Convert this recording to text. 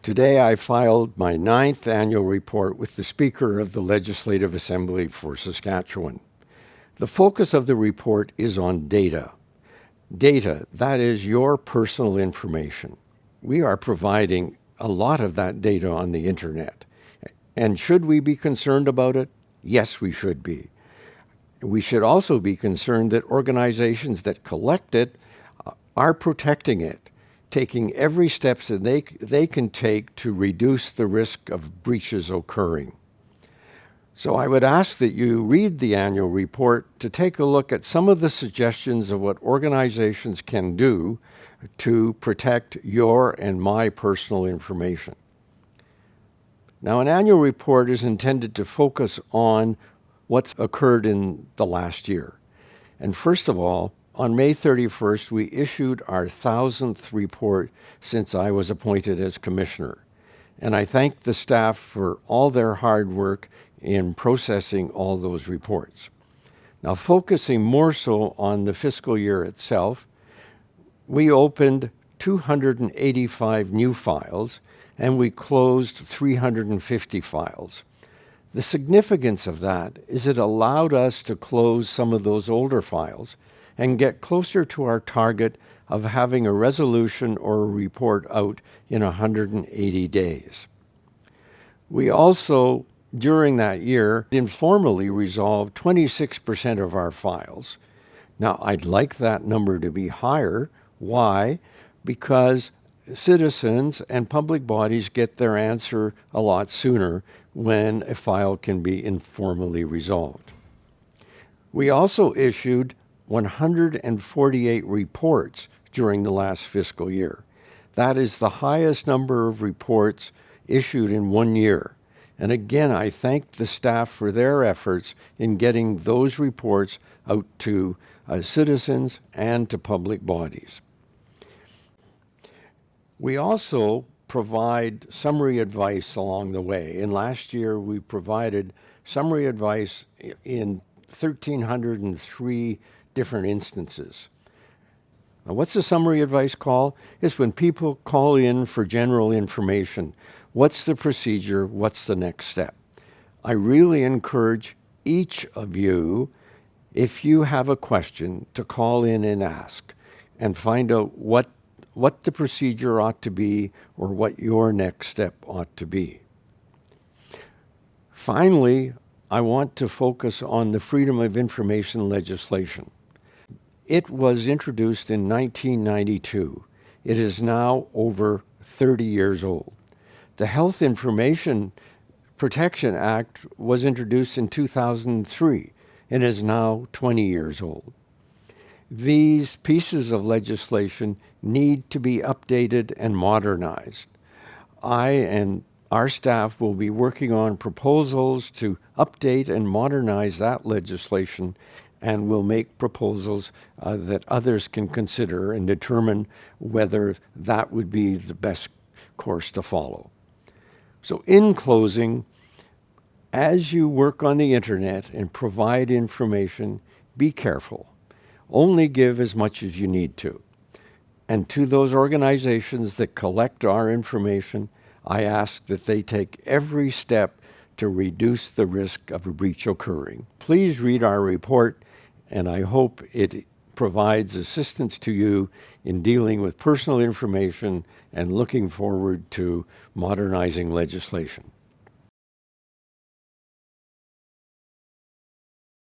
Today I filed my 9th annual report with the Speaker of the Legislative Assembly for Saskatchewan. The focus of the report is on data. Data, that is your personal information. We are providing a lot of that data on the internet. And should we be concerned about it? Yes, we should be. We should also be concerned that organizations that collect it are protecting it, taking every step that they can take to reduce the risk of breaches occurring. So I would ask that you read the annual report to take a look at some of the suggestions of what organizations can do to protect your and my personal information. Now, an annual report is intended to focus on what's occurred in the last year. And first of all, on May 31st, we issued our 1,000th report since I was appointed as commissioner. And I thank the staff for all their hard work in processing all those reports. Now, focusing more so on the fiscal year itself, we opened 285 new files and we closed 350 files. The significance of that is it allowed us to close some of those older files and get closer to our target of having a resolution or a report out in 180 days. We also, during that year, informally resolved 26% of our files. Now, I'd like that number to be higher. Why? Because citizens and public bodies get their answer a lot sooner when a file can be informally resolved. We also issued 148 reports during the last fiscal year. That is the highest number of reports issued in one year. And again, I thank the staff for their efforts in getting those reports out to citizens and to public bodies. We also provide summary advice along the way. And last year, we provided summary advice in 1,303 different instances. Now, what's the summary advice call? It's when people call in for general information. What's the procedure? What's the next step? I really encourage each of you, if you have a question, to call in and ask and find out what the procedure ought to be or what your next step ought to be. Finally, I want to focus on the Freedom of Information legislation. It was introduced in 1992. It is now over 30 years old. The Health Information Protection Act was introduced in 2003 and is now 20 years old. These pieces of legislation need to be updated and modernized. I and our staff will be working on proposals to update and modernize that legislation, and will make proposals that others can consider and determine whether that would be the best course to follow. So in closing, as you work on the internet and provide information, be careful. Only give as much as you need to. And to those organizations that collect our information, I ask that they take every step to reduce the risk of a breach occurring. Please read our report, and I hope it provides assistance to you in dealing with personal information and looking forward to modernizing legislation.